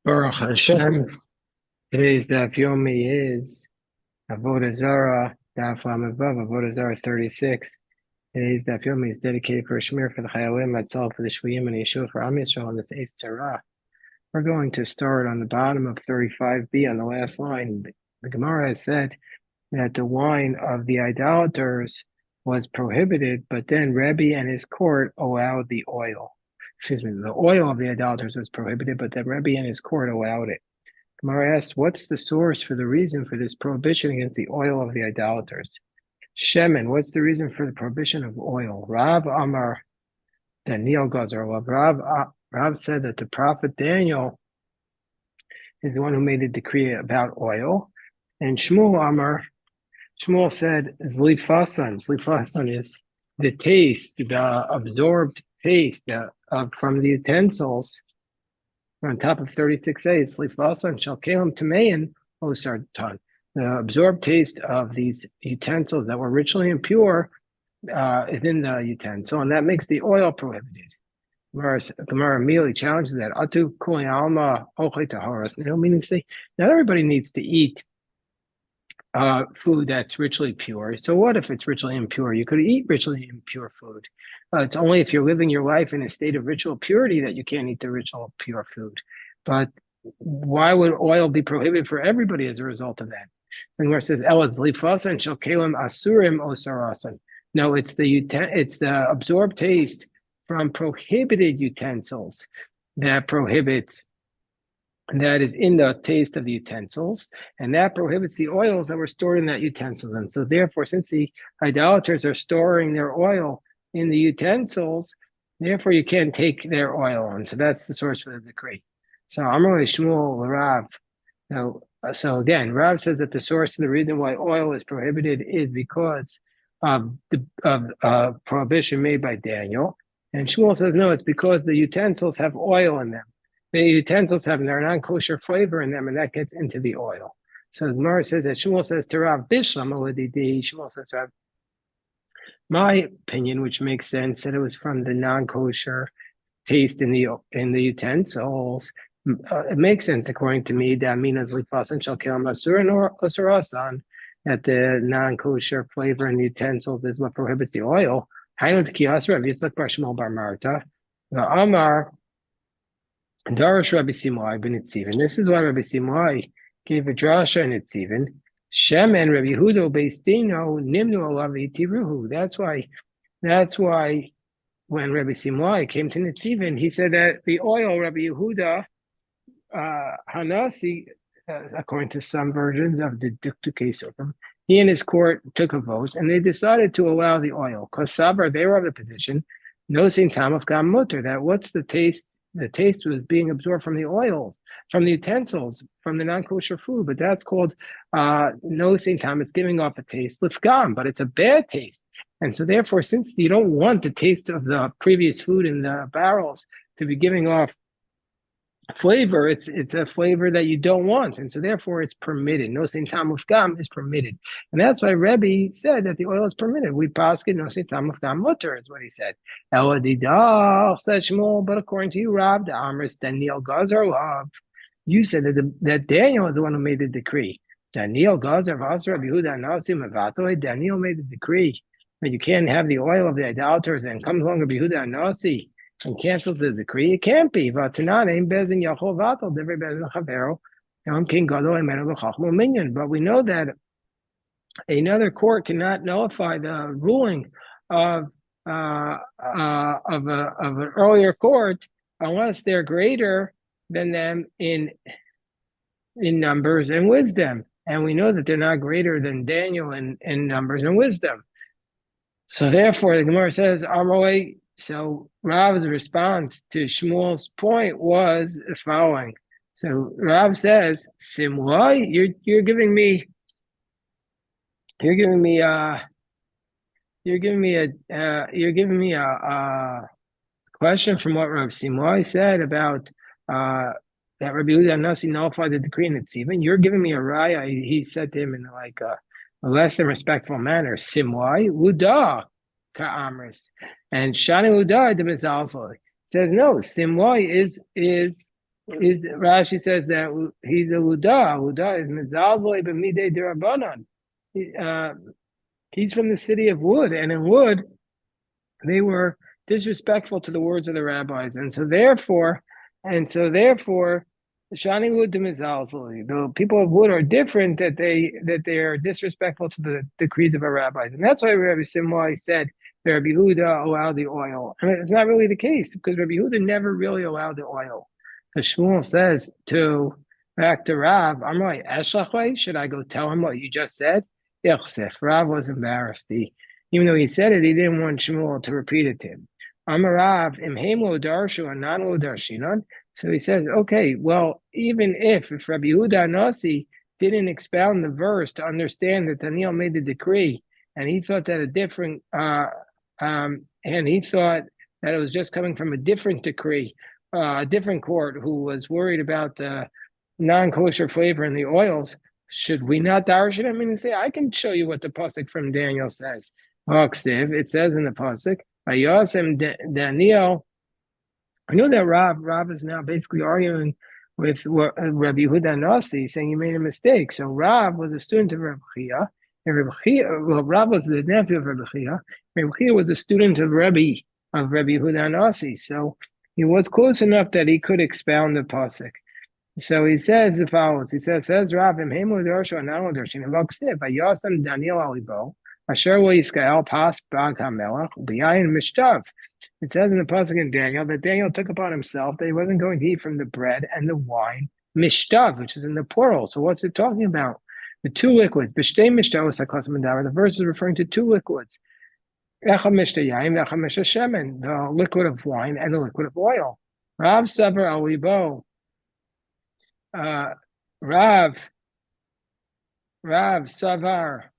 Baruch Hashem. Today's daf yomi is Avodah Zarah, daf Lamav, Avodah Zarah 36. Today's daf yomi is dedicated for Shemir for the Chayalim, Matzal for the Shvuyim, and Yeshua for Am Yisrael on this eighth Torah. We're going to start on the bottom of 35b on the last line. The Gemara has said that the wine of the idolaters was prohibited, but then Rebbe and his court allowed the oil. Excuse me, the oil of the idolaters was prohibited, but then Rebbe and his court allowed it. Gemara asks, what's the source for the reason for this prohibition against the oil of the idolaters? Shemen, what's the reason for the prohibition of oil? Rav Amar, Daniel Gazer. Rav said that the prophet Daniel is the one who made the decree about oil. And Shmuel Amar, Shmuel said, Zlifasan. Zlifasan is the taste, the absorbed taste from the utensils. On top of 36a, it's Slifasan Shalkelim Tamein Osartan. The absorbed taste of these utensils that were ritually impure is in the utensil, and that makes the oil prohibited. Gemara immediately challenges that. Atu Kuli Alma Ochei Taharas. Meaning to say, not everybody needs to eat food that's ritually pure. So what if it's ritually impure? You could eat ritually impure food. It's only if you're living your life in a state of ritual purity that you can't eat the ritual pure food. But why would oil be prohibited for everybody as a result of that? And where it says Elaz lifasan shokelim asurim osarasan. No, it's the absorbed taste from prohibited utensils that prohibits. That is in the taste of the utensils, and that prohibits the oils that were stored in that utensil. And so therefore, since the idolaters are storing their oil in the utensils, therefore you can't take their oil on. So that's the source for the decree. So Amar Shmuel Rav. Now, so again, Rav says that the source of the reason why oil is prohibited is because of the prohibition made by Daniel. And Shmuel says, no, it's because the utensils have oil in them. The utensils have their non-kosher flavor in them, and that gets into the oil. So the Gemara says that Shmuel says to Rav Bishlam Aladidi. Shmuel says to Rav, my opinion, which makes sense, that it was from the non-kosher taste in the utensils. It makes sense according to me that minas lifasan shalkel masur or osarasan, that the non-kosher flavor in the utensils is what prohibits the oil. Hainu t'kiyas Rav Yitzchak bar Shmuel bar Marta, the Amar. Darash Rabbi Simai ben Nitzivin. This is why Rabbi Simai gave a drasha in Nitzivin. Shem and Rabbi Yehuda Beistino Nimnu Olavi Tiruhu. That's why when Rabbi Simai came to Nitzivin, he said that the oil Rabbi Yehuda Hanasi, according to some versions of the Duktukei Sofrim, he and his court took a vote and they decided to allow the oil. Because Sabar, they were of the position, no sin tam of gam mutter, that what's the taste? The taste was being absorbed from the oils, from the utensils, from the non-kosher food, but that's called no same time. It's giving off a taste, lifgam, but it's a bad taste. And so therefore, since you don't want the taste of the previous food in the barrels to be giving off flavor, it's a flavor that you don't want, and so therefore it's permitted. No sin tam gam is permitted, and that's why Rebbe said that the oil is permitted. We paskin no sin tam gam mutter is what he said. Eladidach said Shmuel, but according to you, Rav the Amris Daniel Gazer Lav, you said that Daniel is the one who made the decree. Daniel Gazer Vaser Rabbi Yehuda Nasim Avatoi. Daniel made the decree that you can't have the oil of the idolaters, and comes along Rabbi Yehuda Nasi and cancels the decree. It can't be. But we know that another court cannot nullify the ruling of an earlier court unless they're greater than them in numbers and wisdom. And we know that they're not greater than Daniel in numbers and wisdom. So therefore, the Gemara says, Amaroi. So Rav's response to Shmuel's point was the following. So Rav says, Simlai, you're giving me a question from what Rav Simlai said about that Rabbi Yehuda Nasi nullified the decree in Nitzivin. You're giving me a raya. He said to him in like a less than respectful manner. Simlai Uda Ka'amris. And Shani Udai de Mizalsoi says no, Simlai is Rashi says that he's a Uda. Uda is Mizalzoi b'midei derabanan. He's from the city of Wood, and in Wood, they were disrespectful to the words of the rabbis, and so therefore, Shani Wood to Mizalzoi. The people of Wood are different that they are disrespectful to the decrees of our rabbis, and that's why Rabbi Simwai said that Rabbi Huda allowed the oil. I mean, it's not really the case because Rabbi Huda never really allowed the oil. The Shmuel says to back to Rav, I'm like, Eshlachai, should I go tell him what you just said? Yechsef. Rav was embarrassed. Even though he said it, he didn't want Shmuel to repeat it to him. Amarav, imhem lo darshu and non lo darshinon. So he says, okay, well, even if Rabbi Yehuda Nasi didn't expound the verse to understand that Daniel made the decree, and he thought that and he thought that it was just coming from a different decree, a different court who was worried about the non-kosher flavor in the oils, should we not darshan him and say, I can show you what the pasuk from Daniel says. It says in the pasuk, Daniel. I know that Rav is now basically arguing with Rabbi Yehuda Nasi, saying he made a mistake. So Rav was a student of Rabbi Chia, and Rav was the nephew of Rabbi Chia. Rabbi Chia was a student of Rabbi Yehuda Nasi. So he was close enough that he could expound the pasuk. So he says the follows. He says Rav Imhemu Darsho Ananu Darshin Vaksiv Vayasam Daniel Alibo Asher Yiskael Pas Bag Hamelach Ubiyayin Mishtav. It says in the pasuk in Daniel that Daniel took upon himself that he wasn't going to eat from the bread and the wine Mishtav, which is in the plural. So what's it talking about? The two liquids. B'shtei Mishtav was the verse is referring to two liquids. The liquid of wine and the liquid of oil. Rav Savar Alibo. Rav Savar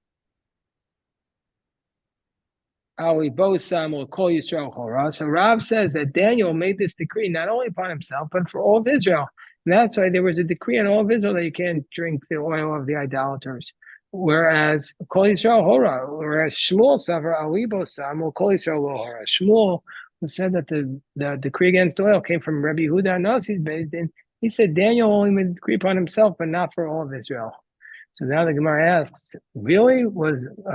Ali Bosam will call Yisrael Hora. So Rav says that Daniel made this decree not only upon himself, but for all of Israel. And that's why there was a decree on all of Israel that you can't drink the oil of the idolaters. Whereas Kol Yisrael Hora, whereas Shmuel Savar Ali Bosam will call Yisrael Hora. Shmuel, who said that the decree against oil came from Rabbi Yehuda Nasi's based in. He said Daniel only made the decree upon himself, but not for all of Israel. So now the Gemara asks, really?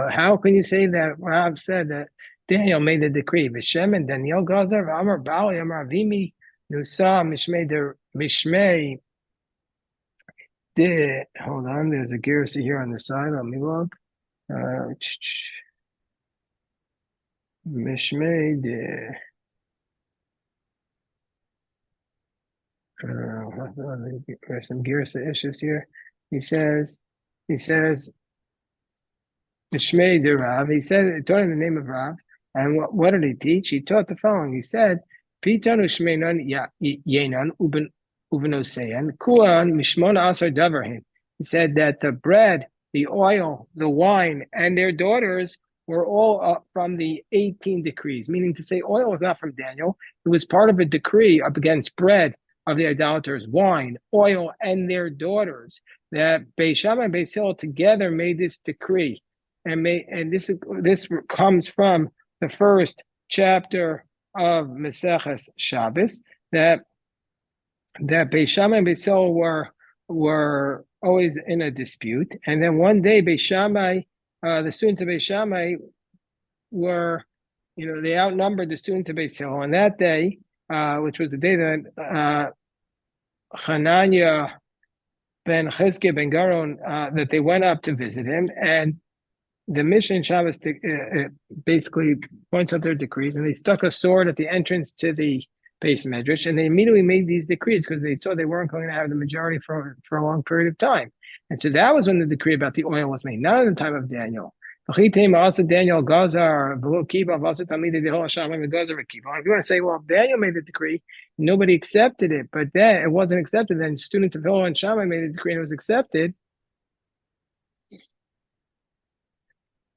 How can you say that Rav said that Daniel made the decree? V'shem and Daniel Gazer, Amar Bali, Amar Vimi, Nusa, Mishmei, De. Hold on, there's a Gersa here on the side. Let me look. Mishmei, De. There's some Gersa issues here. He says, Mishmei de Rav. He said, he taught in the name of Rav. And what did he teach? He taught the following. He said, Pitanu Shmeinan Yenan Ubenoseyan Kuan Mishmona Asar Davarhin. He said that the bread, the oil, the wine, and their daughters were all from the 18 decrees, meaning to say oil was not from Daniel. It was part of a decree up against bread of the idolaters, wine, oil, and their daughters, that Beis Shammai and Beis Hillel together made this decree, and this comes from the first chapter of Maseches Shabbos, that Beis Shammai and Beis Hillel were always in a dispute, and then one day Beis Shammai, the students of Beis Shammai were, they outnumbered the students of Beis Hillel, and that day, which was the day that Hananiah ben Chizkiah ben Garon, that they went up to visit him, and the Mishnah in Shabbos basically points out their decrees, and they stuck a sword at the entrance to the Beis Medrash, and they immediately made these decrees because they saw they weren't going to have the majority for a long period of time. And so that was when the decree about the oil was made, not in the time of Daniel. Daniel Gazar, if you want to say, well, Daniel made the decree, nobody accepted it, but then it wasn't accepted, then students of Hillel and Shammai made the decree and it was accepted.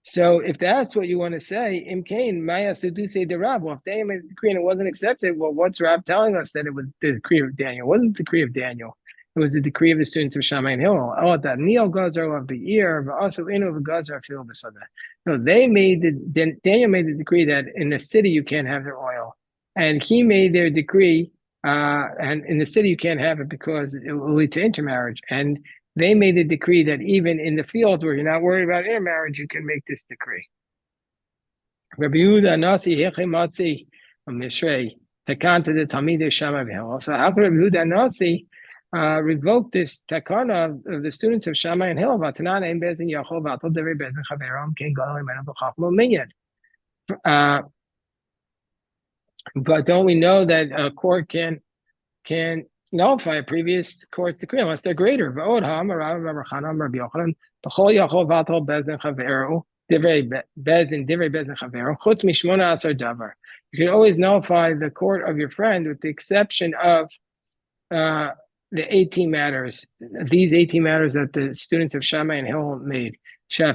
So if that's what you want to say, Imkain, Maya Seduse de Rab, well, if Daniel made the decree and it wasn't accepted, well, what's Rab telling us that it was the decree of Daniel? It wasn't the decree of Daniel. It was the decree of the students of Shammai and Hillel. Oh, that Neil Gazar of the ear, but also in of Gazar feel besada. No, Daniel made the decree that in the city you can't have their oil, and he made their decree And in the city, you can't have it because it will lead to intermarriage. And they made a decree that even in the field where you're not worried about intermarriage, you can make this decree. Rabbi Yehuda Nasi Hechimatzi Mishrei Takanta the Talmidei Shammai v'Hillel. So how could Rabbi Yehuda Nasi revoke this takana of the students of Shammai and Hillel? V'Tanan Ein Bezin Yachol V'Atol Devrei Bezin Chaverom Ken Gadol Imenu B'Chachmo Minyan. But don't we know that a court can nullify a previous court's decree unless they're greater? You can always nullify the court of your friend with the exception of the 18 matters, these 18 matters that the students of Shammai and Hillel made. Even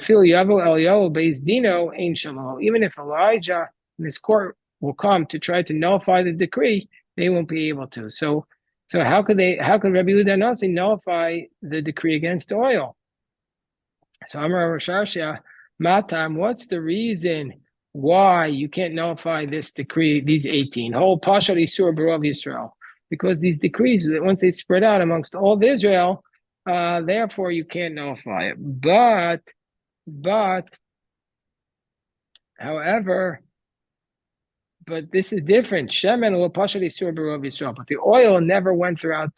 if Elijah in this court will come to try to nullify the decree, they won't be able to. So how could Rabbi Yehuda Nasi nullify the decree against oil? So Amar Rashashia, Matam, what's the reason why you can't nullify this decree, these 18? Whole Pasha Isur B'Rov Yisrael. Because these decrees, once they spread out amongst all of Israel, therefore you can't nullify it. However, but this is different. Shemen will Pasha Isur B'Rov Yisrael. But the oil never went throughout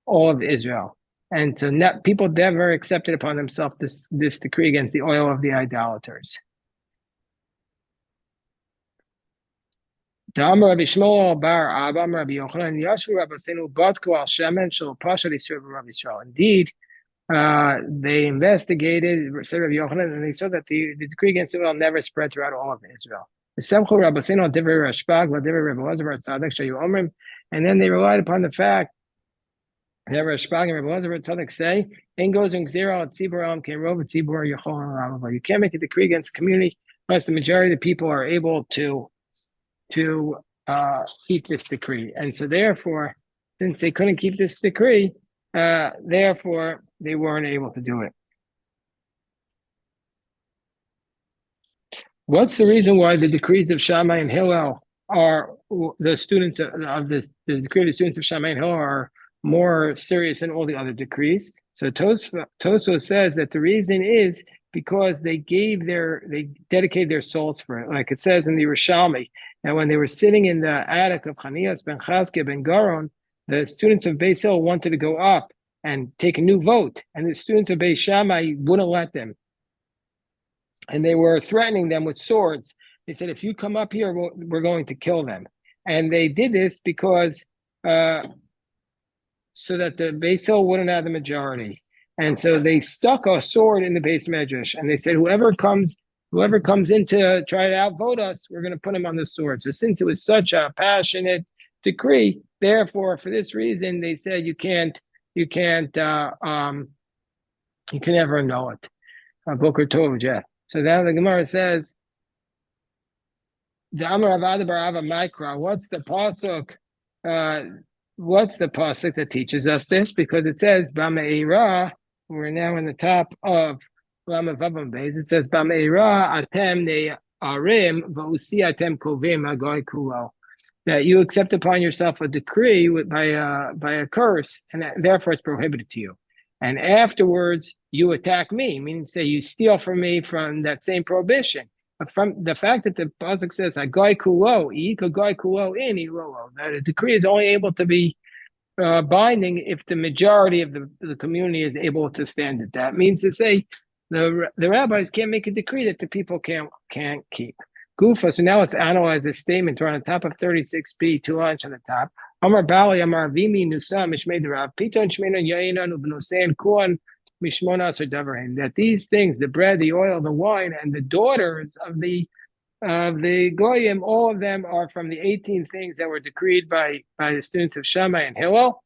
all of Israel. And so people never accepted upon themselves this decree against the oil of the idolaters. Indeed, they investigated, said Rabbi Yochanan, and they saw that the decree against oil never spread throughout all of Israel. And then they relied upon the fact that Rashbag and Rabbi Elazar Tzadok say, you can't make a decree against the community unless the majority of the people are able to keep this decree. And so therefore, since they couldn't keep this decree, therefore they weren't able to do it. What's the reason why the decrees of Shammai and Hillel are the students of the decree of the students of Shammai and Hillel are more serious than all the other decrees? So Tosfos says that the reason is because they dedicated their souls for it. Like it says in the Yerushalmi, and when they were sitting in the attic of Chanias ben Chazkiah ben Garon, the students of Beis Hillel wanted to go up and take a new vote, and the students of Beis Shammai wouldn't let them. And they were threatening them with swords. They said, if you come up here, we're going to kill them. And they did this because so that the Beis Hillel wouldn't have the majority. And so they stuck a sword in the Beis Medrash, and they said, whoever comes in to try to outvote us, we're going to put him on the sword. So since it was such a passionate decree, therefore, for this reason, they said you can never know it. Boker Tov, Jeff. So now the Gemara says, the Amar Avodah Zarah Mikra. What's the pasuk? What's the pasuk that teaches us this? Because it says B'me'ira. We're now in the top of Lama Vavam Beis. It says B'me'ira atem ne'arim v'usi atem kovim hagoy kulo. That you accept upon yourself a decree by a curse, and therefore it's prohibited to you. And afterwards, you attack me, meaning say you steal from me from that same prohibition. But from the fact that the pasuk says "Hagoy kulo," "Hagoy kulo in ilolo," that a decree is only able to be binding if the majority of the community is able to stand it. That means to say the rabbis can't make a decree that the people can't keep. Gufa. So now let's analyze this statement. We're on the top of 36b, 2 lines on the top. Amar Bali, Amar Vimi, Nusa, Mishmei Rav, Piton, Shmena, Yaina, Nubnusen, Kuan, Mishmona, Sardavarin. That these things, the bread, the oil, the wine, and the daughters of the Goyim, all of them are from the 18 things that were decreed by the students of Shammai and Hillel.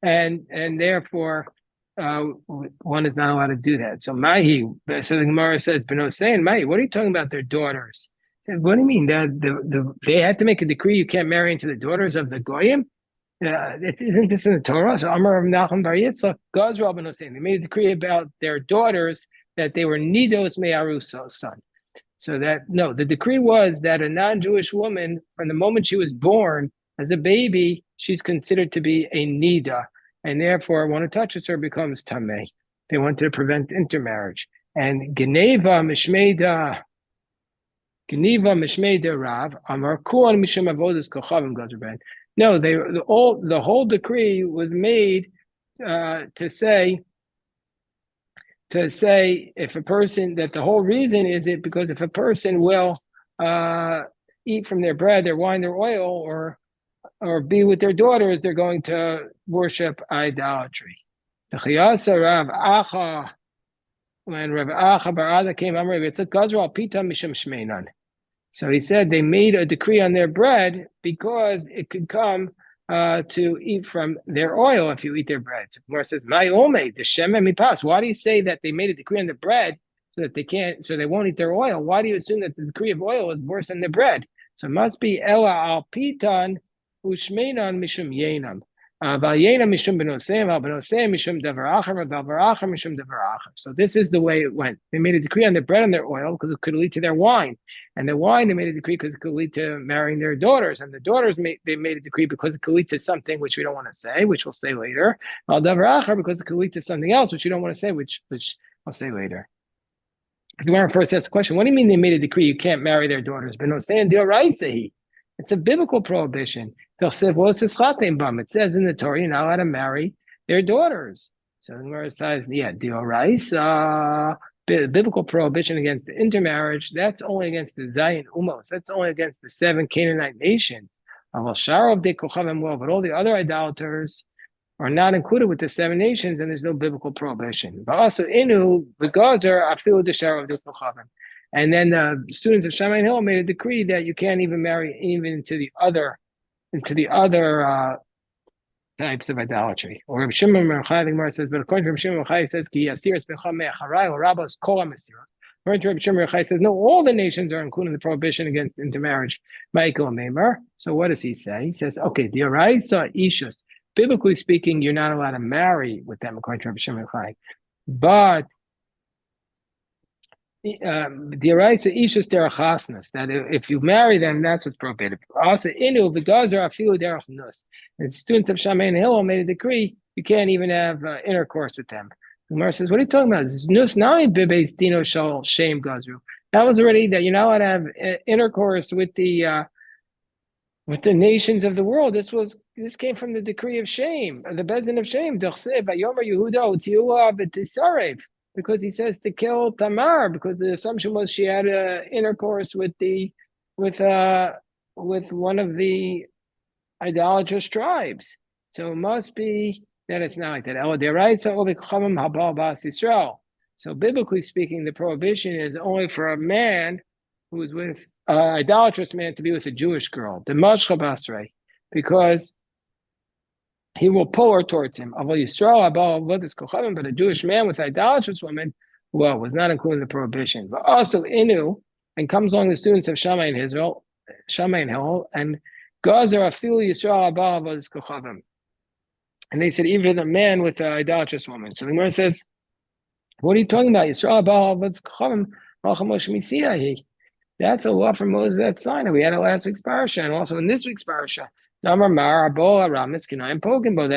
And therefore, one is not allowed to do that. So so the Gemara says, Benosein, Mahi, what are you talking about their daughters? What do you mean? They had to make a decree you can't marry into the daughters of the Goyim? Isn't this in the Torah? So Amar of Nachum Bar Yitzchak, Gazra Benosein. They made a decree about their daughters that they were Nidos Me'aruso's son. So the decree was that a non-Jewish woman, from the moment she was born, As a baby, she's considered to be a nida, and therefore, one who touches her becomes tameh. They wanted to prevent intermarriage. And Geneva Mishmei Rav Amar Kuan Mishum Avodas Kochavim Gazerben. No, the whole decree was made to say if a person, that the whole reason is it because if a person will eat from their bread, their wine, their oil, or be with their daughters, they're going to worship idolatry. The Chiyasa Rav Acha, when Rav Acha Barada came, Amar it's a Gazra Pita Mishum Shmeinan. So he said they made a decree on their bread because it could come to eat from their oil if you eat their bread. So Gemara says, "My ome, the shemem mipas." Why do you say that they made a decree on the bread so that they won't eat their oil? Why do you assume that the decree of oil is worse than the bread? So it must be ela al pitan ushmeinan mishum yenam. So this is the way it went. They made a decree on their bread and their oil because it could lead to their wine. And the wine, they made a decree because it could lead to marrying their daughters. And the daughters, they made a decree because it could lead to something which we don't want to say, which we'll say later. Because it could lead to something else, which you don't want to say, which I'll say later. If you want to first ask the question, what do you mean they made a decree you can't marry their daughters? It's a biblical prohibition. It says in the Torah, you're not allowed to marry their daughters. So the Gemara says, dioraisa, biblical prohibition against the intermarriage, that's only against the Zayin Umos. That's only against the 7 Canaanite nations. But all the other idolaters are not included with the 7 nations, and there's no biblical prohibition. But also, Inu, the Gazer, Afilu Deshar of the Kochavim. And then the students of Shammai Hill made a decree that you can't even marry even into the other types of idolatry. Or Reb Shimon Bar Yochai, the Gemara says, but according to Reb Shimon Bar Yochai, it says, Ki Yasir es Becha Me'acharai, or Rabbos Kol HaMesirot. According to Reb Shimon Bar Yochai, says, no, all the nations are including the prohibition against intermarriage. Michael Meimer. So what does he say? He says, okay, the Araisa Ishus. Biblically speaking, you're not allowed to marry with them, according to Reb Shimon Bar Yochai. But the Araisa Ishus derachasnus, that if you marry them, that's what's prohibited. Also, Inu v'gazer afilu derach nus. And students of Shammai and Hillel made a decree you can't even have intercourse with them. The Gemara says, "What are you talking about? Nus nami bibes dino shal shame gazru." That was already that you're not allowed to have intercourse with the nations of the world. This came from the decree of shame, the bezin of shame. Because he says to kill Tamar, because the assumption was she had intercourse with one of the idolatrous tribes. So it must be that it's not like that. So biblically speaking, the prohibition is only for a man who is with an idolatrous man to be with a Jewish girl, the Mashcha Basrei, because he will pull her towards him. But a Jewish man with idolatrous woman, well, was not included in the prohibition. But also Inu, and comes along the students of Shammai and Hillel, and Gazer Afilu Yisrael Abal Avodas Kochavim. And they said, even a man with an idolatrous woman. So the Gemara says, what are you talking about? Yisrael Abal Avodas Kochavim, Malcham Moshe Misiyahi. That's a law from Moses at Sinai. We had it last week's parasha, and also in this week's parasha. That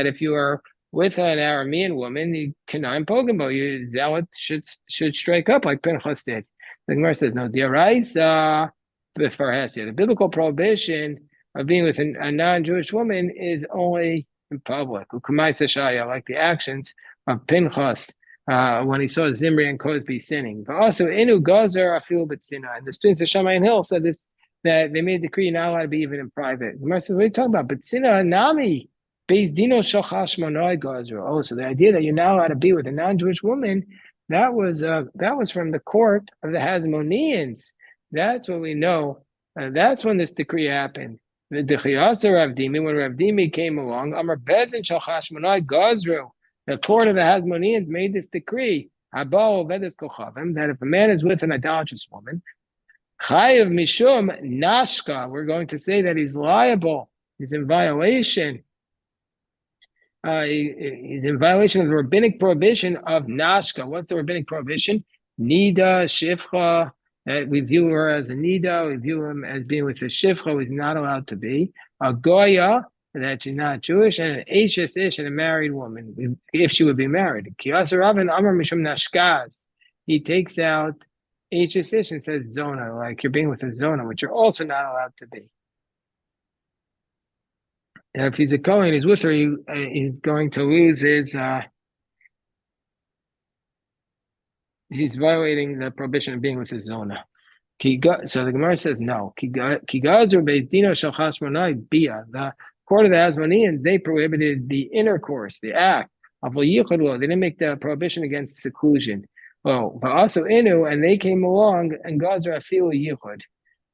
if you are with an Aramean woman, you cannot pogimbo. That should strike up like Pinchas did. The Gemara says, no, the biblical prohibition of being with a non-Jewish woman is only in public. Like the actions of Pinchas when he saw Zimri and Cosby sinning. But also, Inu Gazer Afil B'tzina. And the students of Shammai and Hill said this, that they made a decree you're not allowed to be even in private. The Gemara says, what are you talking about? B'tzina Nami. Beis Dino Shochash Monoi Gazer. Oh, so the idea that you're not allowed to be with a non-Jewish woman, that was from the court of the Hasmoneans. That's what we know. That's when this decree happened. The Dechiyasa Rav Dimi, when Rav Dimi came along, Amar Bezin Shochash Monoi Gazru. The court of the Hasmoneans made this decree, that if a man is with an idolatrous woman, Chayav Mishum Nashka, we're going to say that he's liable, he's in violation. He's in violation of the rabbinic prohibition of Nashka. What's the rabbinic prohibition? Nida, Shifcha, that we view her as a Nida, we view him as being with a Shifcha, he's not allowed to be. a goya, that she's not Jewish, and an Ashes Ish, and a married woman, if she would be married. Kiyasa Rabin Amar Mishum Nashkaz. He takes out Ashes Ish and says Zona, like you're being with a Zona, which you're also not allowed to be. And if he's a Kohen, he's with her, he's going to lose his, he's violating the prohibition of being with his Zona. So the Gemara says no. The court of the Hasmoneans, they prohibited the intercourse, the act of yichud. They didn't make the prohibition against seclusion. Oh, but also inu, and they came along and gazer afilu yichud,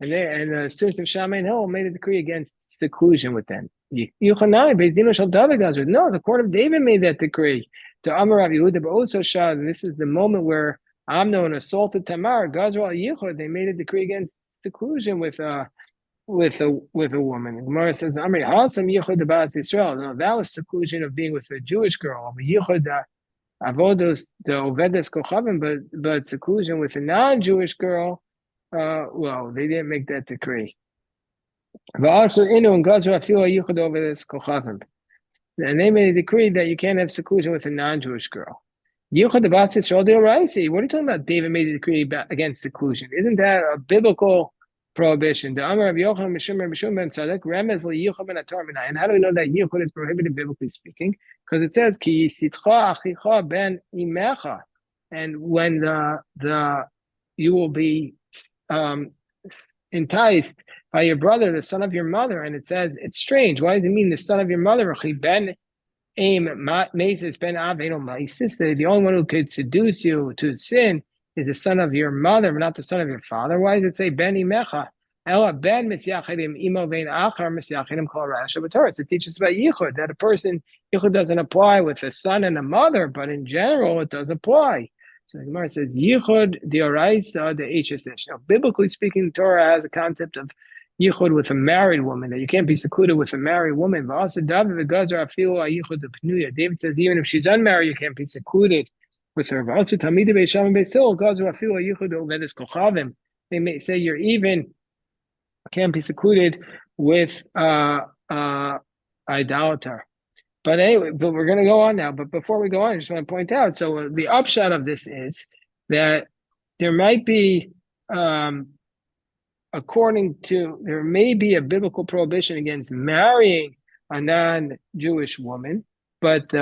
and the students of Shammai and Hill made a decree against seclusion with them. No, the court of David made that decree to Amar Rav Yehuda, but also Shad, and this is the moment where Amnon assaulted Tamar, Gazra Yichud. They made a decree against seclusion with a woman. Gemara says, Amri Hasam Yichud about Israel. No, that was seclusion of being with a Jewish girl. Yichud Avodos the Ovedes Kochavim, but seclusion with a non-Jewish girl. Well, they didn't make that decree. Also, Inu and Gazra Fila Yichud Ovedes Kochavim, and they made a decree that you can't have seclusion with a non-Jewish girl. What are you talking about? David made a decree against seclusion. Isn't that a biblical prohibition? And how do we know that yichud is prohibited biblically speaking? Because it says ki sitcha achicha ben imecha, and when the you will be enticed by your brother, the son of your mother, and it says it's strange. Why does it mean the son of your mother? Ben the only one who could seduce you to sin is the son of your mother, but not the son of your father. Why does it say ben imecha? Ben misyachidim imo vein achar misyachidim kol rasha b'torah. It teaches about yichud, that a person, yichud doesn't apply with a son and a mother, but in general it does apply. So the Gemara says yichud the oraisa the hsh. Now, biblically speaking, the Torah has a concept of yichud with a married woman, that you can't be secluded with a married woman. David says even if she's unmarried, you can't be secluded with her. They may say you're even can't be secluded with idolater. But anyway, but we're going to go on now. But before we go on, I just want to point out, so the upshot of this is that there might be there may be a biblical prohibition against marrying a non-Jewish woman, but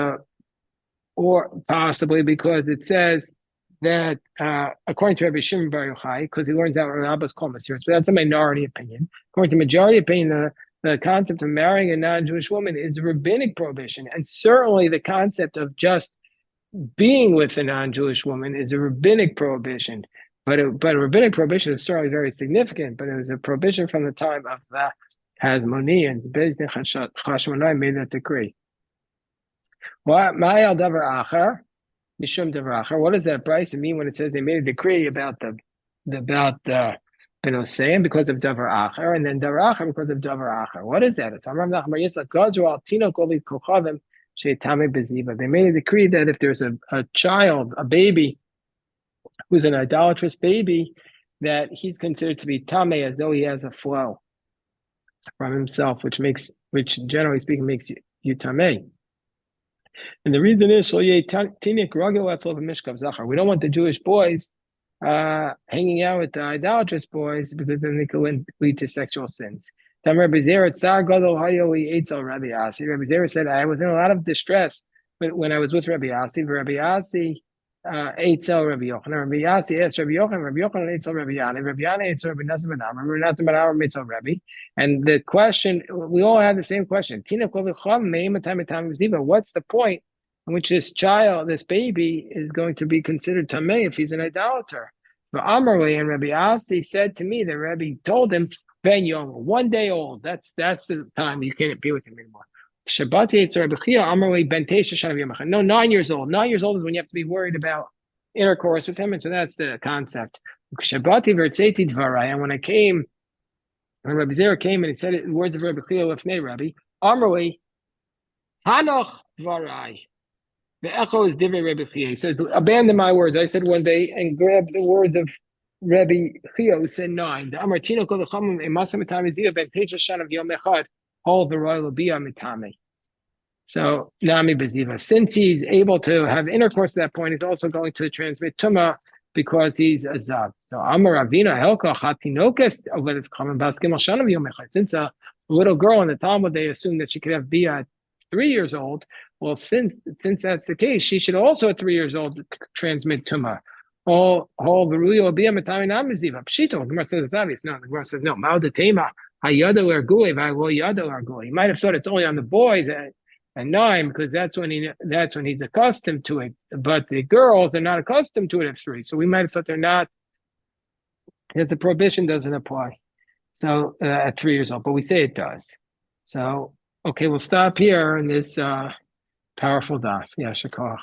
or possibly because it says that according to Rabbi Shimon Bar Yochai, because he learns out Rabbis Kol Masiros, but that's a minority opinion. According to majority opinion, the concept of marrying a non-Jewish woman is a rabbinic prohibition, and certainly the concept of just being with a non-Jewish woman is a rabbinic prohibition. But a rabbinic prohibition is certainly very significant, but it was a prohibition from the time of the Hasmoneans. Beis Din Chashmonai made that decree. What does that Bryce mean when it says they made a decree about the Benoseim because of Davar Acher, and then Davar Acher because of Davar Acher? What is that? It's they made a decree that if there's a child, a baby, who's an idolatrous baby, that he's considered to be tameh, as though he has a flow from himself, which generally speaking makes you tameh. And the reason is we don't want the Jewish boys hanging out with the idolatrous boys, because then they could lead to sexual sins. Rabbi Zera said, I was in a lot of distress when I was with Rabbi Asi. Rabbi Asi Eitzel Rabbi Yochanan. Rabbi Yasi asked Rabbi Yochanan. Rabbi Yochanan Eitzel Rabbi Yana. Rabbi Yana Eitzel Rabbi Nassim Ben Amar. Rabbi Nassim Ben Amar Eitzel Rabbi. And the question, we all had the same question. What's the point in which this child, this baby, is going to be considered tamei if he's an idolater? So Amarli and Rabbi Asi said to me that Rabbi told him, Ben Yom, 1 day old. That's the time you can't be with him anymore. No, 9 years old. 9 years old is when you have to be worried about intercourse with him, and so that's the concept. And when I came, when Rabbi Zera came and he said it in words of Rabbi Chia Lefnei Rabbi, Amrli, Hanoch Dvarai. The echo is Divrei Rabbi Chia. He says, abandon my words. I said one day, and grab the words of Rabbi Chia, who said 9. The Amartino Kol Echamim Emasam Etam Eziyah Ben Teisha Shan of Yom Echad. hold the royal bia mitame. So Nami Beziva, since he's able to have intercourse at that point, he's also going to transmit Tuma because he's a Zav. So Amar Ravina Helka Chatinokes, but it's common Baskim Shanam Yomechad. Since a little girl in the Talmud, they assume that she could have Bia at 3 years old. Well, since that's the case, she should also at 3 years old transmit Tuma. All the Ruyo Bia Matami Namiziva. Pshito, the Gemara says it's obvious. No, the Gemara says no. Ma'odetema Hayada Ergule, Vaylo Yada Ergule. You might have thought it's only on the boys and 9 because that's when he's accustomed to it. But the girls are not accustomed to it at 3, so we might have thought that the prohibition doesn't apply. So at 3 years old, but we say it does. So okay, we'll stop here in this powerful daf. Yeah, Shakach.